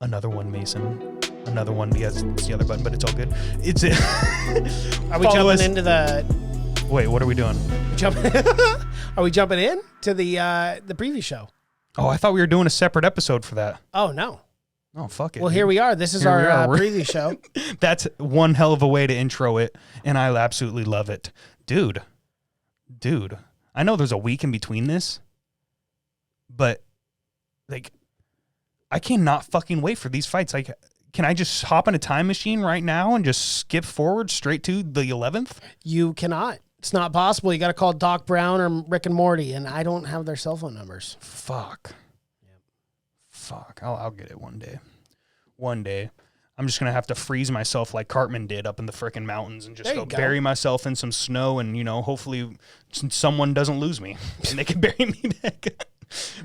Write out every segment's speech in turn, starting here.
Another one, Mason. Another one. Yes, it's the other button, but it's all good. It's it. Are we jumping into the? Wait, what are we doing? Are we jumping in to the preview show? Oh, I thought we were doing a separate episode for that. Oh no. Oh, fuck it. Well, dude. here we are. This is our preview show. That's one hell of a way to intro it, and I absolutely love it. Dude, I know there's a week in between this, but, like, I cannot fucking wait for these fights. Like, can I just hop in a time machine right now and just skip forward straight to the 11th? You cannot. It's not possible. You got to call Doc Brown or Rick and Morty, and I don't have their cell phone numbers. Fuck. Yep. Fuck. I'll get it one day. One day. I'm just going to have to freeze myself like Cartman did up in the frickin' mountains and just go bury myself in some snow and, you know, hopefully someone doesn't lose me and they can bury me back.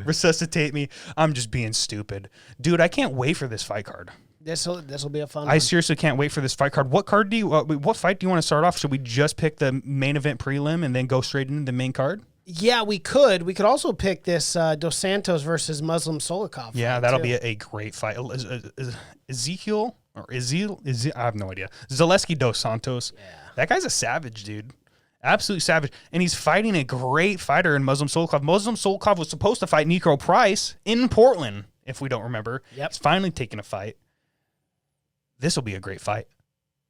Resuscitate me. I'm just being stupid. Dude, I can't wait for this fight card. This will be a fun one. I seriously can't wait for this fight card. What fight do you want to start off? Should we just pick the main event prelim and then go straight into the main card? Yeah, we could. We could also pick this Dos Santos versus Muslim Solikov. Yeah, that'll be a great fight. Ezekiel or Ezekiel? I have no idea. Zaleski Dos Santos. Yeah. That guy's a savage, dude. Absolutely savage. And he's fighting a great fighter in Muslim Solikov. Muslim Solikov was supposed to fight Nico Price in Portland, if we don't remember. Yep. He's finally taking a fight. This will be a great fight.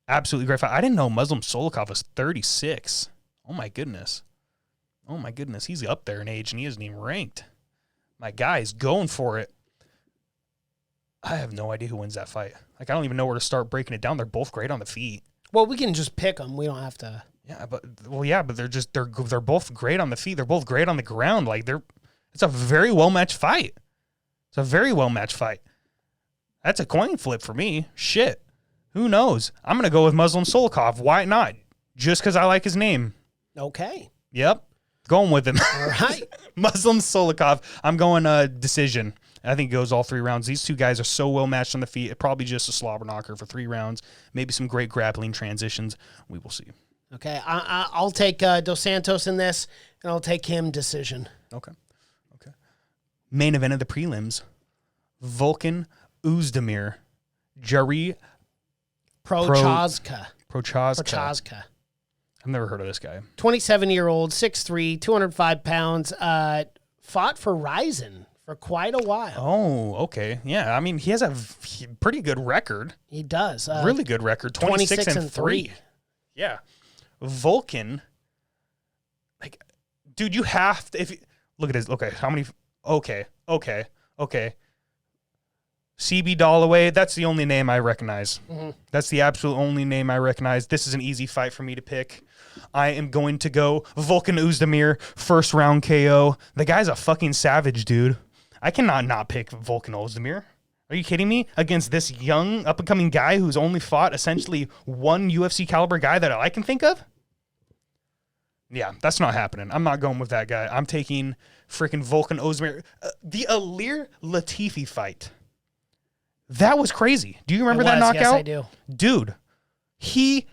Absolutely great fight. I didn't know Muslim Solikov was 36. Oh, my goodness. Oh, my goodness. He's up there in age, and he isn't even ranked. My guy's going for it. I have no idea who wins that fight. Like, I don't even know where to start breaking it down. They're both great on the feet. Well, we can just pick them. We don't have to. Yeah, but they're both great on the feet. They're both great on the ground. Like, it's a very well-matched fight. It's a very well-matched fight. That's a coin flip for me. Shit. Who knows? I'm going to go with Muslim Solikov. Why not? Just because I like his name. Okay. Yep. Going with him. All right. Muslim Solikov. I'm going decision. I think it goes all 3 rounds. These two guys are so well matched on the feet. It probably just a slobber knocker for 3 rounds. Maybe some great grappling transitions. We will see. Okay. I'll take Dos Santos in this, and I'll take him decision. Okay. Main event of the prelims. Volkan Oezdemir. Jari Prochazka. I've never heard of this guy. 27-year-old, 6'3", 205 pounds, fought for Ryzen for quite a while. Oh, okay. Yeah, I mean, he has a pretty good record. He does. Really good record. 26 and 3. Yeah. Volkan, like, dude, you have to, look at his, okay, how many, okay. CB Holloway, that's the only name I recognize. Mm-hmm. That's the absolute only name I recognize. This is an easy fight for me to pick. I am going to go Volkan Oezdemir, first round KO. The guy's a fucking savage, dude. I cannot not pick Volkan Oezdemir. Are you kidding me? Against this young, up-and-coming guy who's only fought essentially one UFC caliber guy that I can think of? Yeah, that's not happening. I'm not going with that guy. I'm taking freaking Volkan Oezdemir. The Alir Latifi fight. That was crazy. Do you remember that knockout? Yes, I do. Dude, he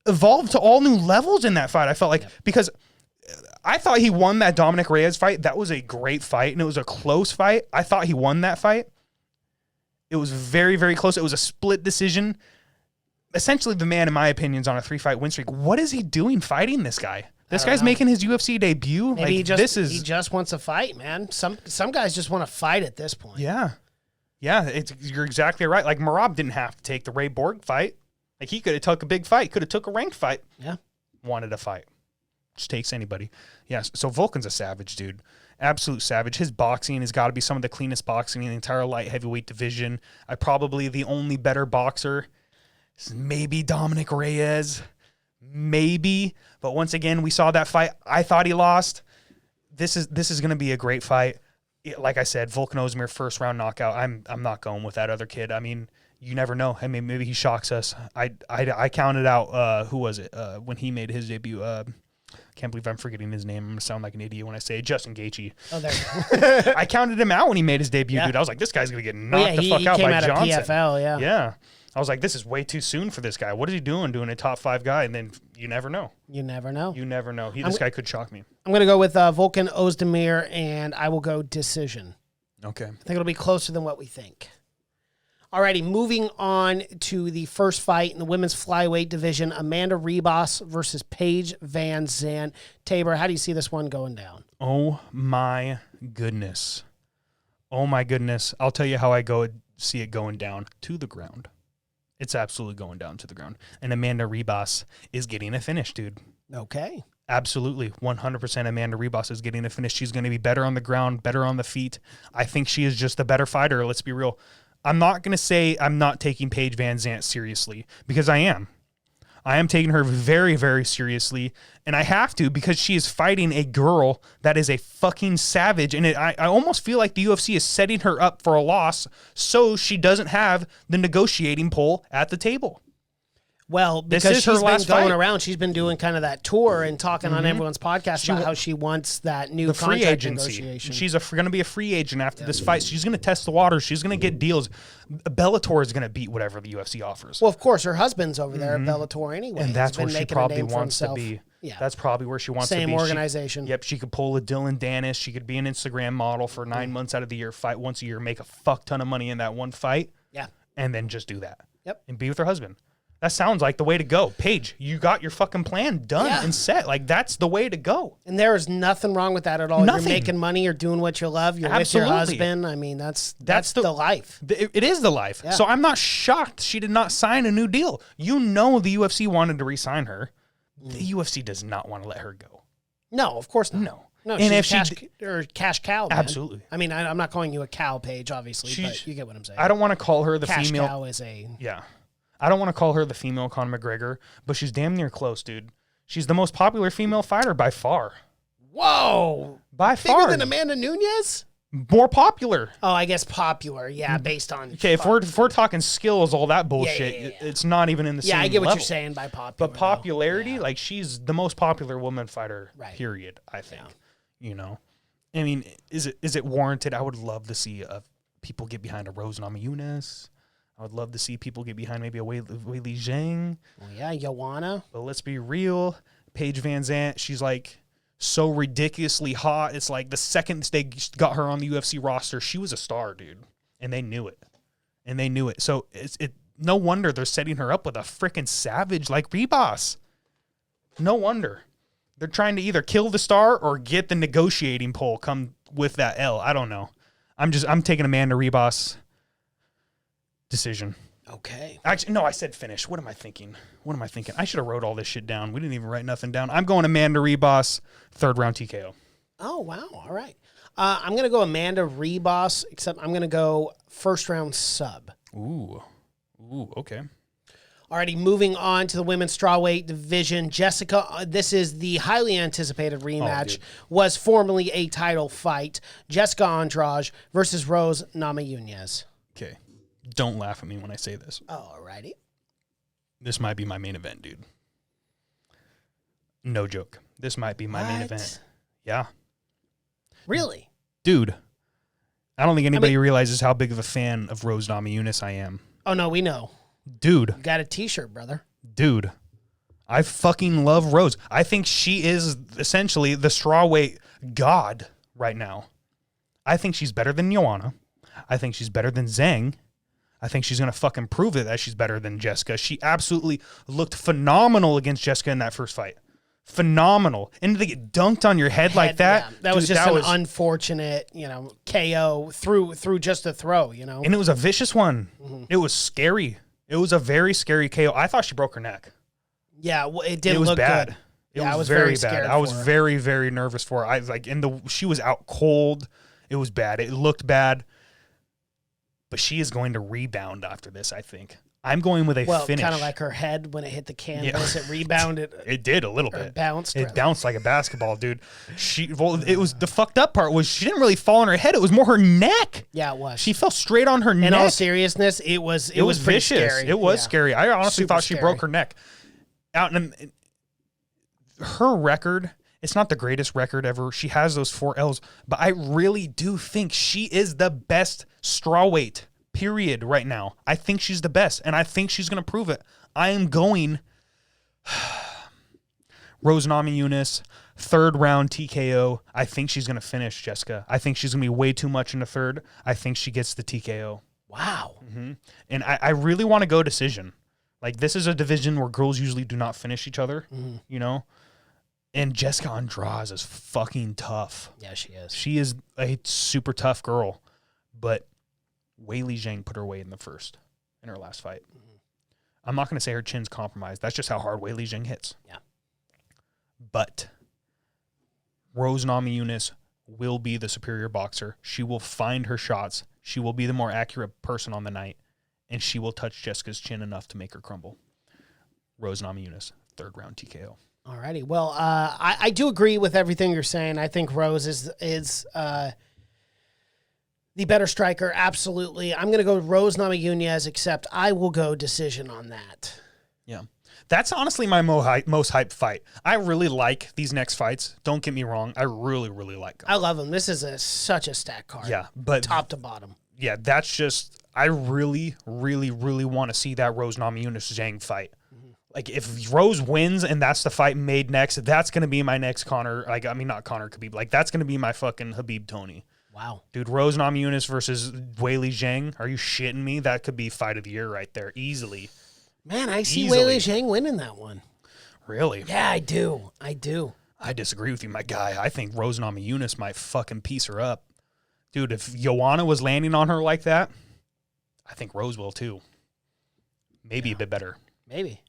evolved to all new levels in that fight. I felt like, because I thought he won that Dominic Reyes fight. That was a great fight, and it was a close fight. I thought he won that fight. It was very, very close. It was a split decision. Essentially, the man, in my opinion, is on a 3-fight win streak. What is he doing fighting this guy? This guy's making his UFC debut. Maybe like, he just wants to fight, man. Some guys just want to fight at this point. Yeah. Yeah, you're exactly right. Like, Merab didn't have to take the Ray Borg fight. Like, he could have took a big fight. Could have took a ranked fight. Yeah. Wanted a fight. Just takes anybody. Yeah, so Volkan's a savage, dude. Absolute savage. His boxing has got to be some of the cleanest boxing in the entire light heavyweight division. Probably the only better boxer. Maybe Dominic Reyes. Maybe. But once again, we saw that fight. I thought he lost. This is going to be a great fight. Like I said, Volkan Oezdemir, first round knockout. I'm not going with that other kid. I mean, you never know. I mean, maybe he shocks us. I counted out who was it when he made his debut. Can't believe I'm forgetting his name. I'm gonna sound like an idiot when I say it. Justin Gaethje. Oh, there. I counted him out when he made his debut, dude. I was like, this guy's gonna get knocked the fuck out by Johnson. He came out of PFL, Yeah. I was like, this is way too soon for this guy. What is he doing a top 5 guy? And then you never know. You never know. This guy could shock me. I'm going to go with Volkan Oezdemir, and I will go decision. Okay. I think it'll be closer than what we think. Alrighty, moving on to the first fight in the women's flyweight division, Amanda Rebus versus Paige Vanzant. Tabor, how do you see this one going down? Oh my goodness. Oh my goodness. I'll tell you how I see it going down to the ground. It's absolutely going down to the ground. And Amanda Rebus is getting a finish, dude. Okay. Absolutely. 100% Amanda Rebus is getting a finish. She's going to be better on the ground, better on the feet. I think she is just a better fighter. Let's be real. I'm not going to say I'm not taking Paige Vanzant seriously, because I am. I am taking her very, very seriously, and I have to, because she is fighting a girl that is a fucking savage, and I almost feel like the UFC is setting her up for a loss so she doesn't have the negotiating pole at the table. Well, because she's been going around, she's been doing kind of that tour and talking on everyone's podcast about how she wants that new free contract agency. negotiation. She's going to be a free agent after this fight. She's going to test the waters. She's going to get deals. Bellator is going to beat whatever the UFC offers. Well, of course, her husband's over there at Bellator anyway. And that's where she probably wants to be. Yeah. That's probably where she wants to be. Same organization. She could pull a Dylan Dennis. She could be an Instagram model for 9 months out of the year, fight once a year, make a fuck ton of money in that one fight. Yeah. And then just do that. Yep. And be with her husband. That sounds like the way to go. Paige, you got your fucking plan done and set. Like, that's the way to go. And there is nothing wrong with that at all. Nothing. You're making money. You're doing what you love. You're Absolutely. with your husband. I mean, that's the life. It is the life. Yeah. So I'm not shocked she did not sign a new deal. You know the UFC wanted to re-sign her. The UFC does not want to let her go. No, of course not. No, And she's if a cash cow, man. Absolutely. I mean, I'm not calling you a cow, Paige, obviously, but you get what I'm saying. I don't want to call her the cash female. cow is a... Yeah. I don't want to call her the female Conor McGregor, but she's damn near close, dude. She's the most popular female fighter by far. Whoa. By Bigger far. than Amanda Nunes? More popular. Oh, I guess popular. Yeah, based on... Okay, if we're talking skills, all that bullshit, it's not even in the same level. Yeah, I get what you're saying by popular. But popularity, like, she's the most popular woman fighter, period, I think. Yeah. You know? I mean, is it warranted? I would love to see people get behind a Rose Namajunas. I would love to see people get behind maybe a Wei Li Zhang. Well, yeah, Joanna. But let's be real. Paige Vanzant, she's like so ridiculously hot. It's like the second they got her on the UFC roster, she was a star, dude. And they knew it. So it's no wonder they're setting her up with a freaking savage like Rebus. No wonder. They're trying to either kill the star or get the negotiating pole come with that L. I don't know. I'm taking Amanda Rebus. Decision. Okay. Actually, no, I said finish. What am I thinking? I should have wrote all this shit down. We didn't even write nothing down. I'm going Amanda Rebus, 3rd round TKO. Oh, wow. All right. I'm going to go Amanda Rebus, except I'm going to go 1st round sub. Ooh, okay. Alrighty, moving on to the women's strawweight division. Jessica, this is the highly anticipated rematch, was formerly a title fight. Jessica Andrade versus Rose Namajunas. Okay. Don't laugh at me when I say this. Alrighty. This might be my main event, dude. No joke. This might be my main event. Yeah. Really? Dude, I don't think anybody realizes how big of a fan of Rose Namajunas I am. Oh, no, we know. Dude. You got a t-shirt, brother. Dude. I fucking love Rose. I think she is essentially the strawweight god right now. I think she's better than Joanna. I think she's better than Zhang. I think she's going to fucking prove it that she's better than Jessica. She absolutely looked phenomenal against Jessica in that first fight. Phenomenal. And to get dunked on your head like that. Yeah. That was just an unfortunate, KO through just a throw, And it was a vicious one. Mm-hmm. It was scary. It was a very scary KO. I thought she broke her neck. Yeah, well, it didn't look bad. good. It was very bad. I was very, very nervous for her. She was out cold. It was bad. It looked bad. But she is going to rebound after this, I think. I'm going with a finish. Kind of like her head when it hit the canvas. Yeah. It rebounded. It did a little bit. It bounced. It bounced like a basketball, dude. It was the fucked up part was she didn't really fall on her head. It was more her neck. Yeah, it was. She fell straight on her neck. In all seriousness, it was vicious. Scary. It was scary. I honestly thought she broke her neck. Her record, it's not the greatest record ever. She has those 4 L's, but I really do think she is the best strawweight, period, right now. I think she's the best, and I think she's going to prove it. I am going Rose Namajunas, 3rd round TKO. I think she's going to finish Jessica. I think she's going to be way too much in the 3rd. I think she gets the TKO. Wow. And I really want to go decision. Like, this is a division where girls usually do not finish each other, you know? And Jessica Andrade is fucking tough. Yeah, she is. She is a super tough girl. But Weili Zhang put her away in the first, in her last fight. I'm not going to say her chin's compromised. That's just how hard Weili Zhang hits. Yeah. But Rose Namajunas will be the superior boxer. She will find her shots. She will be the more accurate person on the night. And she will touch Jessica's chin enough to make her crumble. Rose Namajunas, 3rd round TKO. Alrighty. Well, I do agree with everything you're saying. I think Rose is the better striker. Absolutely. I'm going to go Rose Namajunas, except I will go decision on that. Yeah. That's honestly my most hyped fight. I really like these next fights. Don't get me wrong. I really, really like them. I love them. This is such a stacked card. Yeah. But top to bottom. Yeah, that's just, I really, really, really want to see that Rose Namajunas Zhang fight. Like, if Rose wins and that's the fight made next, that's going to be my next Conor. Like, I mean, not Conor Khabib. Like, that's going to be my fucking Khabib Tony. Wow. Dude, Rose Namajunas versus Weili Zhang. Are you shitting me? That could be fight of the year right there. Easily. Man, I see Weili Zhang winning that one. Really? Yeah, I do. I disagree with you, my guy. I think Rose Namajunas might fucking piece her up. Dude, if Joanna was landing on her like that, I think Rose will too. Maybe a bit better. Maybe.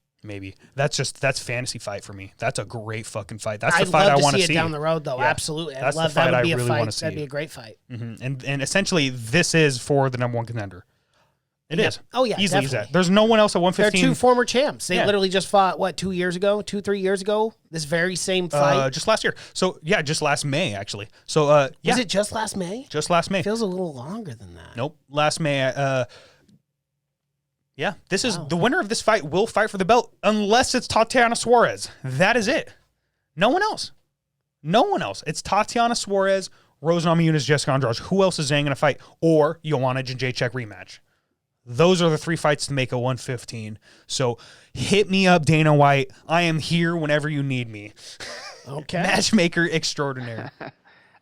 That's fantasy fight for me. That's a great fucking fight. That's the fight I want to see. I'd love to see it down the road, though. Yeah. Absolutely. I'd love that. Would be a fight. That'd be a great fight. And essentially, this is for the number one contender. It is. Oh, yeah, easily definitely. There's no one else at 115. They're 2 former champs. They literally just fought, 2 years ago? 3 years ago? This very same fight? Just last year. So, yeah, just last May, actually. So, yeah. Was it just last May? Just last May. It feels a little longer than that. Nope. Last May. Yeah, this is the winner of this fight will fight for the belt unless it's Tatiana Suarez. That is it. No one else. It's Tatiana Suarez, Rose Namajunas, Jessica Andrade. Who else is Zhang going to fight? Or Joanna Jędrzejczyk rematch. Those are the 3 fights to make a 115. So hit me up, Dana White. I am here whenever you need me. Okay. Matchmaker extraordinaire.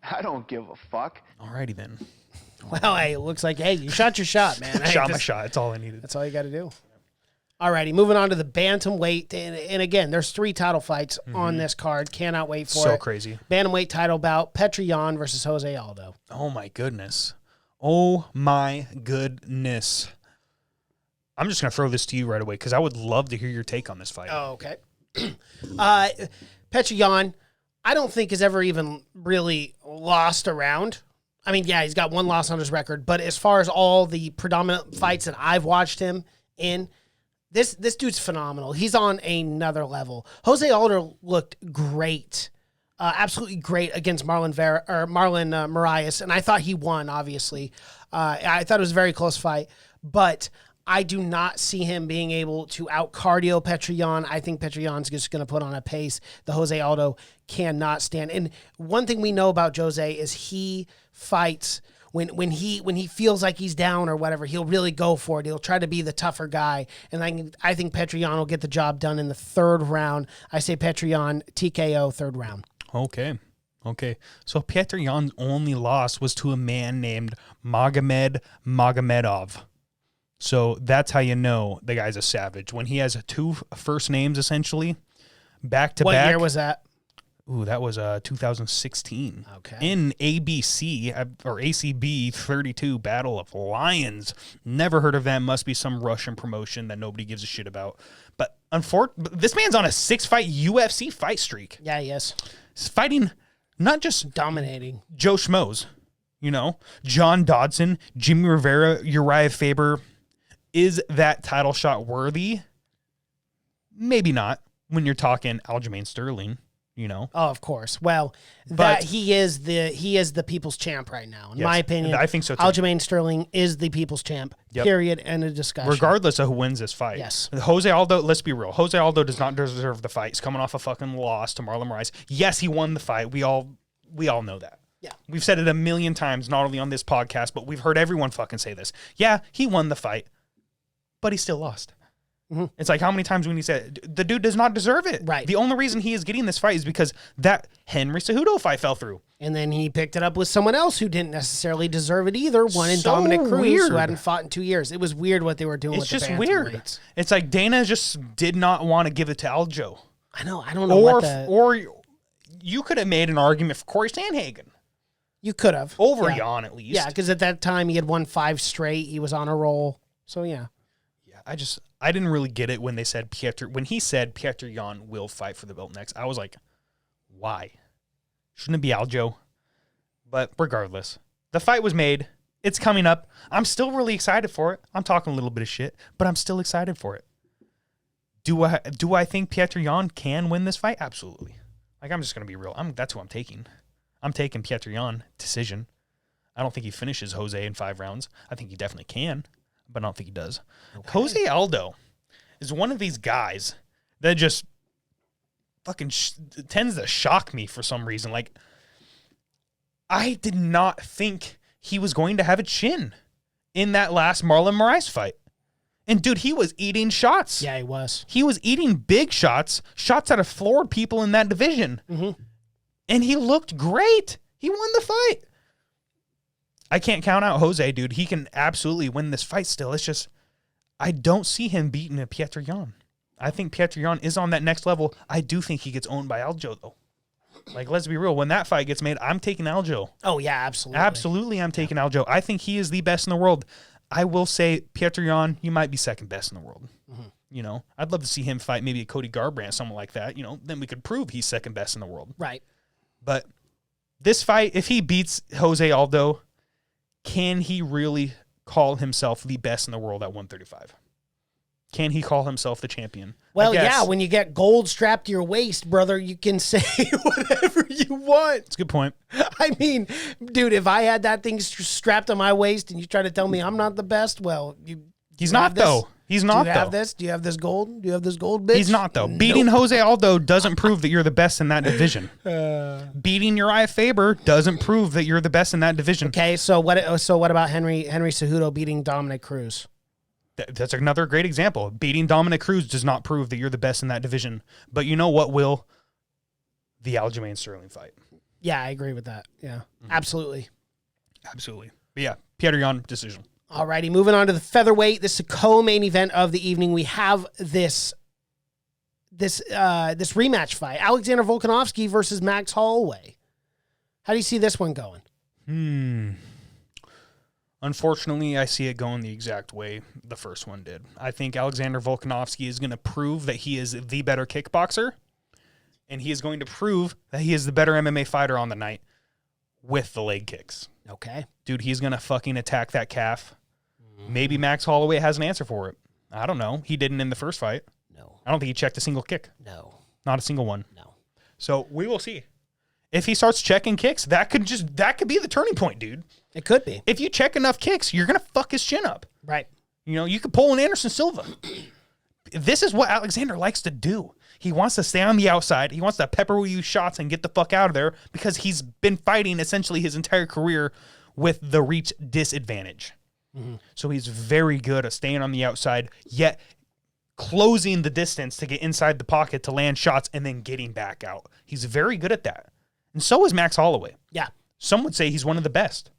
I don't give a fuck. Alrighty then. Well, hey, it looks like, you shot your shot, man. Shot my shot. That's all I needed. That's all you got to do. Alrighty, moving on to the bantamweight. And again, there's 3 title fights on this card. Cannot wait for it. So crazy. Bantamweight title bout, Petreon versus Jose Aldo. Oh, my goodness. I'm just going to throw this to you right away because I would love to hear your take on this fight. Oh, okay. Petreon, I don't think has ever even really lost around. I mean, yeah, he's got 1 loss on his record, but as far as all the predominant fights that I've watched him in, this dude's phenomenal. He's on another level. Jose Aldo looked great, absolutely great against Marlon Moraes, and I thought he won, obviously. I thought it was a very close fight, but I do not see him being able to out-cardio Petreon. I think Petreon's just going to put on a pace the Jose Aldo cannot stand. And one thing we know about Jose is he fights when he feels like he's down or whatever, he'll really go for it. He'll try to be the tougher guy. And I think Petreon will get the job done in the 3rd round. I say Petreon TKO 3rd round. Okay. So Petreon's only loss was to a man named Magomed Magomedov. So that's how you know the guy's a savage. When he has 2 first names, essentially, back to back. What year was that? Ooh, that was 2016. Okay. In ABC or ACB 32 Battle of Lions. Never heard of that. Must be some Russian promotion that nobody gives a shit about. But this man's on a 6-fight UFC fight streak. Yeah, he is. He's fighting not just dominating Joe Schmoes, John Dodson, Jimmy Rivera, Uriah Faber. Is that title shot worthy? Maybe not when you're talking Aljamain Sterling, Oh, of course. Well, he is the people's champ right now. In my opinion, I think so too. Aljamain Sterling is the people's champ. Yep. Period. End of discussion. Regardless of who wins this fight. Yes. Jose Aldo, let's be real. Jose Aldo does not deserve the fight. He's coming off a fucking loss to Marlon Moraes. Yes, he won the fight. We all know that. Yeah. We've said it a million times, not only on this podcast, but we've heard everyone fucking say this. Yeah, he won the fight. But he still lost. It's like how many times when he said the dude does not deserve it. Right. The only reason he is getting this fight is because that Henry Cejudo fight fell through. And then he picked it up with someone else who didn't necessarily deserve it either. One in So Dominic Cruz, weird. who hadn't fought in 2 years. It was weird what they were doing It's with the just weird. bantamweights. It's like Dana just did not want to give it to Aljo. I know. I don't know what the... Or you could have made an argument for Corey Sandhagen. You could have. Over Yeah. Jan, at least. Yeah, because at that time he had won 5 straight. He was on a roll. So, yeah. Yeah, I didn't really get it when they said when he said Petreon will fight for the belt next. I was like, why? Shouldn't it be Aljo? But regardless, the fight was made. It's coming up. I'm still really excited for it. I'm talking a little bit of shit, but I'm still excited for it. Do I think Petreon can win this fight? Absolutely. Like, I'm just going to be real. That's who I'm taking. I'm taking Petreon decision. I don't think he finishes Jose in 5 rounds. I think he definitely can, but I don't think he does. Okay. Jose Aldo is one of these guys that just fucking tends to shock me for some reason. Like, I did not think he was going to have a chin in that last Marlon Moraes fight. And, dude, he was eating shots. Yeah, he was. He was eating big shots that have floored people in that division. Mm-hmm. And he looked great. He won the fight. I can't count out Jose, dude. He can absolutely win this fight still. It's just, I don't see him beating a Petreon. I think Petreon is on that next level. I do think he gets owned by Aljo, though. Like, let's be real. When that fight gets made, I'm taking Aljo. Oh, yeah, absolutely. Absolutely, I'm taking Aljo. I think he is the best in the world. I will say, Petreon, you might be second best in the world. Mm-hmm. You know, I'd love to see him fight maybe a Cody Garbrandt, someone like that. You know, then we could prove he's second best in the world. Right. But this fight, if he beats Jose Aldo, can he really call himself the best in the world at 135? Can he call himself the champion? Well, yeah, when you get gold strapped to your waist, brother, you can say whatever you want. That's a good point. I mean, dude, if I had that thing strapped on my waist and you try to tell me I'm not the best, well, he's not, though. He's not, though. Do you have this? Do you have this gold? Do you have this gold, bitch? He's not, though. Beating Jose Aldo doesn't prove that you're the best in that division. Beating Uriah Faber doesn't prove that you're the best in that division. Okay, so what about Henry Cejudo beating Dominic Cruz? That's another great example. Beating Dominic Cruz does not prove that you're the best in that division. But you know what will? The Aljamain Sterling fight. Yeah, I agree with that. Yeah, absolutely. Absolutely. But yeah, Petreon decision. Alrighty, moving on to the featherweight. This is a co-main event of the evening. We have this rematch fight: Alexander Volkanovski versus Max Holloway. How do you see this one going? Unfortunately, I see it going the exact way the first one did. I think Alexander Volkanovski is going to prove that he is the better kickboxer, and he is going to prove that he is the better MMA fighter on the night with the leg kicks. Okay. Dude, he's going to fucking attack that calf. Maybe Max Holloway has an answer for it. I don't know. He didn't in the first fight. No. I don't think he checked a single kick. No. Not a single one. No. So we will see. If he starts checking kicks, that could be the turning point, dude. It could be. If you check enough kicks, you're going to fuck his chin up. Right. You know, you could pull an Anderson Silva. This is what Alexander likes to do. He wants to stay on the outside. He wants to pepper you shots and get the fuck out of there because he's been fighting essentially his entire career with the reach disadvantage. Mm-hmm. So he's very good at staying on the outside, yet closing the distance to get inside the pocket to land shots and then getting back out. He's very good at that. And so is Max Holloway. Yeah. Some would say he's one of the best.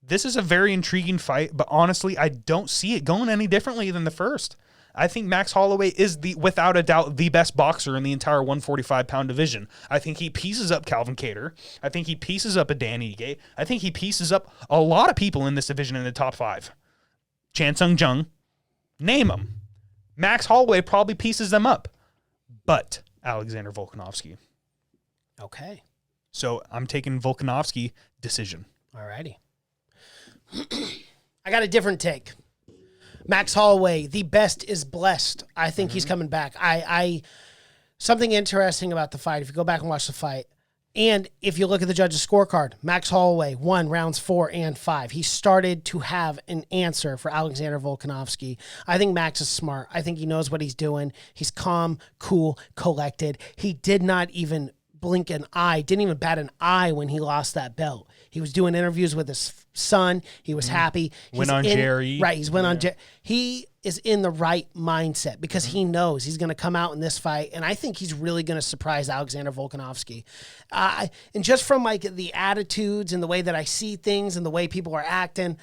This is a very intriguing fight, but honestly, I don't see it going any differently than the first. I think Max Holloway is without a doubt, the best boxer in the entire 145-pound division. I think he pieces up Calvin Kattar. I think he pieces up a Dan Ige. I think he pieces up a lot of people in this division in the top 5. Chan Sung Jung, name them. Max Holloway probably pieces them up, but Alexander Volkanovski. Okay. So I'm taking Volkanovski decision. All righty. I got a different take. Max Holloway, the best is blessed. I think he's coming back. Something interesting about the fight, if you go back and watch the fight, and if you look at the judges' scorecard, Max Holloway won rounds 4 and 5. He started to have an answer for Alexander Volkanovski. I think Max is smart. I think he knows what he's doing. He's calm, cool, collected. He did not even blink an eye, didn't even bat an eye when he lost that belt. He was doing interviews with his son. He was happy. Went on Jerry. Right. He's went on Jerry. He is in the right mindset because he knows he's going to come out in this fight. And I think he's really going to surprise Alexander Volkanovski. And just from like the attitudes and the way that I see things and the way people are acting,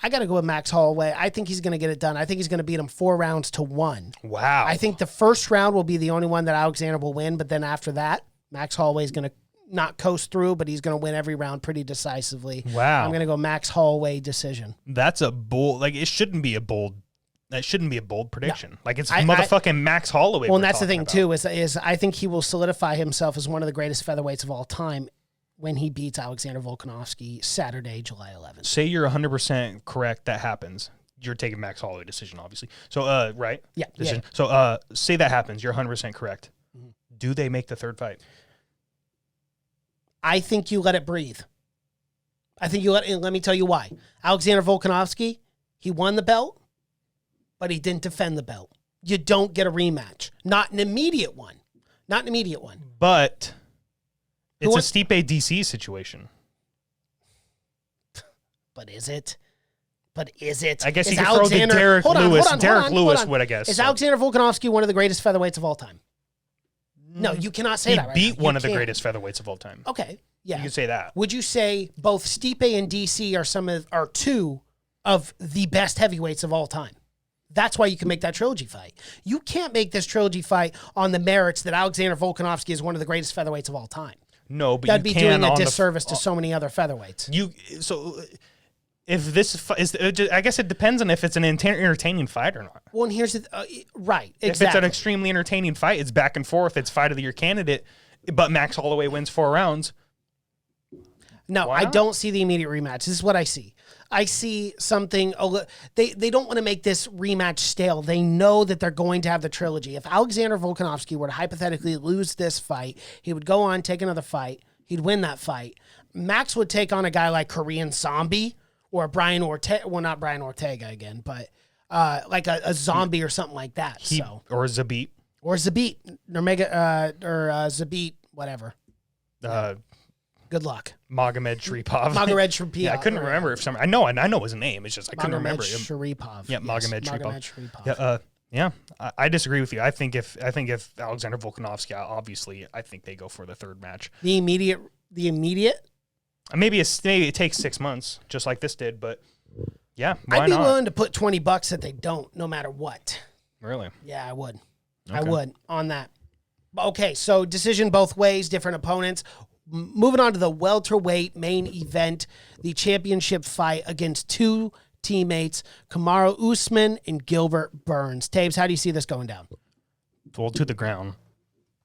I got to go with Max Holloway. I think he's going to get it done. I think he's going to beat him 4-1. Wow. I think the first round will be the only one that Alexander will win. But then after that, Max Holloway is going to not coast through, but he's going to win every round pretty decisively. Wow. I'm going to go Max Holloway decision. That's a bold, like it shouldn't be a bold prediction. No. Like it's motherfucking Max Holloway. Well, and that's the thing too, is I think he will solidify himself as one of the greatest featherweights of all time when he beats Alexander Volkanovski Saturday, July 11th. Say you're 100% correct that happens. You're taking Max Holloway decision, obviously. So, right? Yeah. Decision. Yeah. So, say that happens. You're 100% correct. Mm-hmm. Do they make the third fight? I think you let it breathe. I think you let me tell you why. Alexander Volkanovski, he won the belt, but he didn't defend the belt. You don't get a rematch. Not an immediate one. But it's a Stipe DC situation. But is it? I guess you could throw the Derek Lewis would, I guess. Is Alexander Volkanovski one of the greatest featherweights of all time? No, you cannot say that right He beat one of the greatest featherweights of all time. Okay, yeah. You can say that. Would you say both Stipe and DC are two of the best heavyweights of all time? That's why you can make that trilogy fight. You can't make this trilogy fight on the merits that Alexander Volkanovski is one of the greatest featherweights of all time. No, but that'd be doing a disservice to so many other featherweights. If this is, I guess it depends on if it's an entertaining fight or not. Well, and here's right, exactly. If it's an extremely entertaining fight, it's back and forth. It's fight of the year candidate, but Max Holloway wins 4 rounds. No, I don't see the immediate rematch. This is what I see. I see something. They don't want to make this rematch stale. They know that they're going to have the trilogy. If Alexander Volkanovski were to hypothetically lose this fight, he would go on, take another fight. He'd win that fight. Max would take on a guy like Korean Zombie. Or Brian Ortega, well, not Brian Ortega again, but like a zombie or something like that. Or Zabit. Or Zabit, whatever. Good luck. Magomed Sharipov. Yeah, I couldn't remember if some. I know his name. It's just I couldn't remember him. Sharipov. Yeah, Magomed Sharipov. Yeah, I disagree with you. I think if Alexander Volkanovski, obviously, I think they go for the third match. The immediate. Maybe it takes 6 months, just like this did, but yeah, I'd be willing to put $20 that they don't, no matter what. Really? Yeah, I would. Okay. I would on that. Okay, so decision both ways, different opponents. Moving on to the welterweight main event, the championship fight against 2 teammates, Kamaru Usman and Gilbert Burns. Tabes, how do you see this going down? Well, to the ground.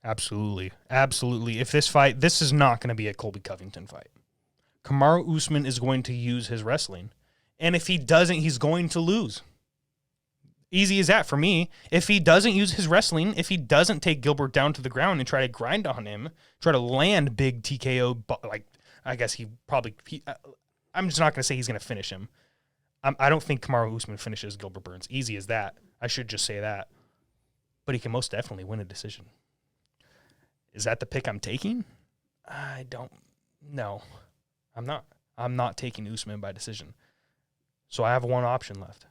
Absolutely. If this is not going to be a Colby Covington fight. Kamaru Usman is going to use his wrestling. And if he doesn't, he's going to lose. Easy as that for me. If he doesn't use his wrestling, if he doesn't take Gilbert down to the ground and try to grind on him, try to land big TKO, I guess I'm just not going to say he's going to finish him. I don't think Kamaru Usman finishes Gilbert Burns. Easy as that. I should just say that. But he can most definitely win a decision. Is that the pick I'm taking? I don't know. I'm not taking Usman by decision. So I have one option left.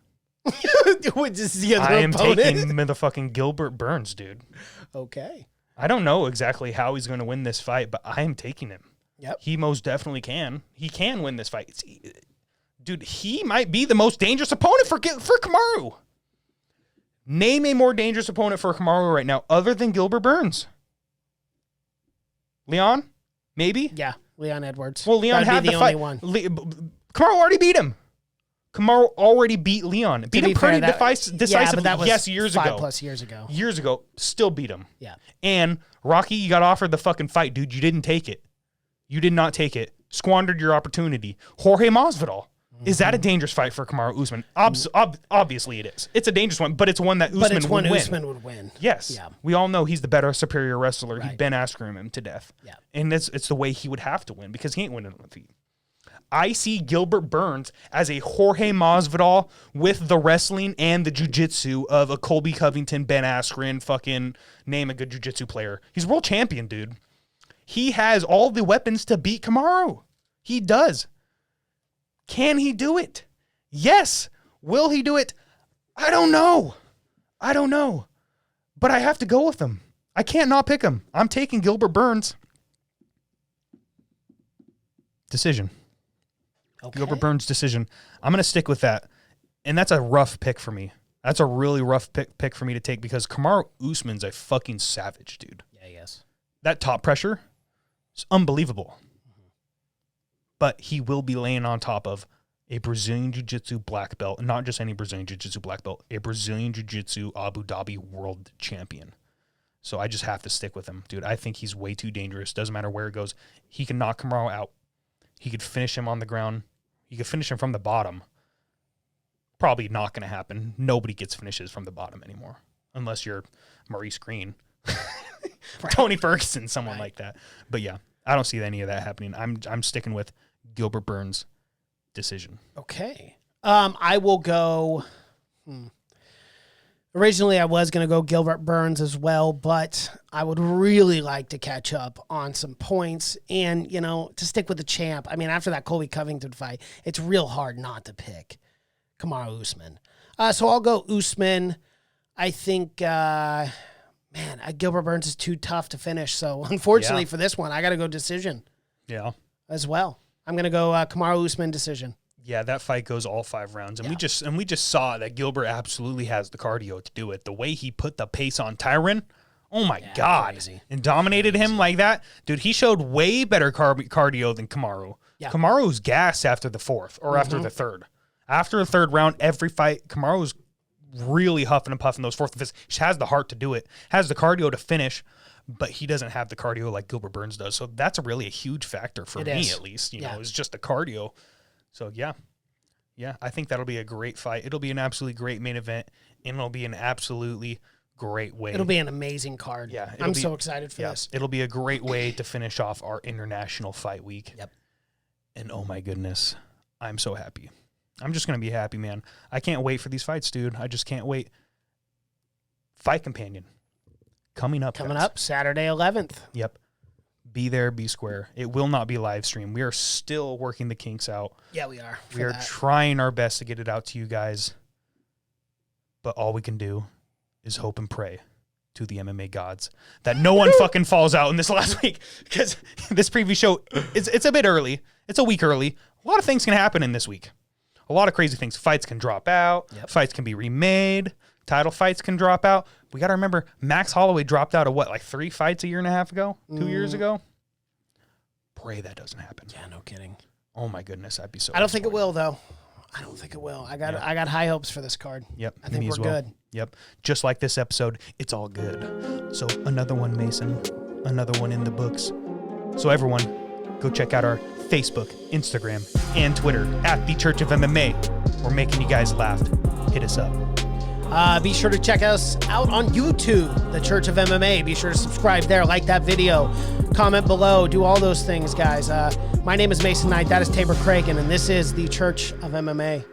Which is the other I am opponent? taking motherfucking Gilbert Burns, dude. Okay. I don't know exactly how he's going to win this fight, but I am taking him. Yep. He most definitely can. He can win this fight. Dude, he might be the most dangerous opponent for Kamaru. Name a more dangerous opponent for Kamaru right now other than Gilbert Burns. Leon? Maybe? Yeah, Leon Edwards. Well, Leon had the fight. Kamaru already beat him. Kamaru already beat Leon. Beat him pretty decisively. Yes, years ago. 5+ years ago. Years ago. Still beat him. Yeah. And Rocky, you got offered the fucking fight, dude. You didn't take it. You did not take it. Squandered your opportunity. Jorge Masvidal. Is that a dangerous fight for Kamaru Usman? Obviously it is. It's a dangerous one, but it's one that Usman would win. Yes. Yeah. We all know he's the better, superior wrestler. Right. He's been askering him to death. Yeah. And it's the way he would have to win because he ain't winning on the feet. I see Gilbert Burns as a Jorge Masvidal with the wrestling and the jiu-jitsu of a Colby Covington, Ben Askren, fucking name a good jiu-jitsu player. He's world champion, dude. He has all the weapons to beat Kamaru. He does. Can he do it? Yes. Will he do it? I don't know. But I have to go with him. I can't not pick him. I'm taking Gilbert Burns. Decision. Okay. Gilbert Burns decision. I'm going to stick with that. And that's a rough pick for me. That's a really rough pick for me to take because Kamaru Usman's a fucking savage, dude. Yeah, yes. That top pressure is unbelievable. But he will be laying on top of a Brazilian Jiu-Jitsu black belt, and not just any Brazilian Jiu-Jitsu black belt, a Brazilian Jiu-Jitsu Abu Dhabi world champion. So I just have to stick with him, dude. I think he's way too dangerous. Doesn't matter where it goes. He can knock Kamaru out. He could finish him on the ground. He could finish him from the bottom. Probably not going to happen. Nobody gets finishes from the bottom anymore, unless you're Maurice Green, Tony Ferguson, someone like that. But yeah, I don't see any of that happening. I'm sticking with Gilbert Burns' decision. Okay. I will go. Originally, I was going to go Gilbert Burns as well, but I would really like to catch up on some points and, to stick with the champ. I mean, after that Colby Covington fight, it's real hard not to pick Kamaru Usman. So I'll go Usman. I think, Gilbert Burns is too tough to finish. So unfortunately for this one, I got to go decision. Yeah. As well. I'm going to go Kamaru Usman decision. Yeah, that fight goes all 5 rounds, and we just saw that Gilbert absolutely has the cardio to do it. The way he put the pace on Tyron, oh my God, crazy. And dominated him like that, dude. He showed way better cardio than Kamaru. Yeah. Kamaru's gassed after the 4th or after the 3rd. After the 3rd round, every fight, Kamaru's really huffing and puffing those 4th and 5th. He has the heart to do it, has the cardio to finish, but he doesn't have the cardio like Gilbert Burns does. So that's really a huge factor for me, at least. You know, it's just the cardio. So, yeah, I think that'll be a great fight. It'll be an absolutely great main event, and it'll be an absolutely great way. It'll be an amazing card. Yeah, I'm so excited for this. It'll be a great way to finish off our international fight week. Yep. And oh my goodness, I'm so happy. I'm just going to be happy, man. I can't wait for these fights, dude. I just can't wait. Fight Companion. Coming up Saturday 11th. Yep. Be there, be square. It will not be live stream. We are still working the kinks out. Yeah, we are. We are trying our best to get it out to you guys. But all we can do is hope and pray to the MMA gods that no one fucking falls out in this last week. Because this preview show, it's a bit early. It's a week early. A lot of things can happen in this week. A lot of crazy things. Fights can drop out. Yep. Fights can be remade. Title fights can drop out. We got to remember, Max Holloway dropped out of like 3 fights a year and a half ago? 2 years ago? Pray that doesn't happen. Yeah, no kidding. Oh my goodness, I'd be so. I don't think it will, though. I don't think it will. I got high hopes for this card. Yep. I think we're good. Yep. Just like this episode, it's all good. So another one, Mason. Another one in the books. So everyone, go check out our Facebook, Instagram, and Twitter at The Church of MMA. We're making you guys laugh. Hit us up. Be sure to check us out on YouTube, The Church of MMA. Be sure to subscribe there, like that video, comment below, do all those things, guys. My name is Mason Knight. That is Tabor Cragen, and this is The Church of MMA.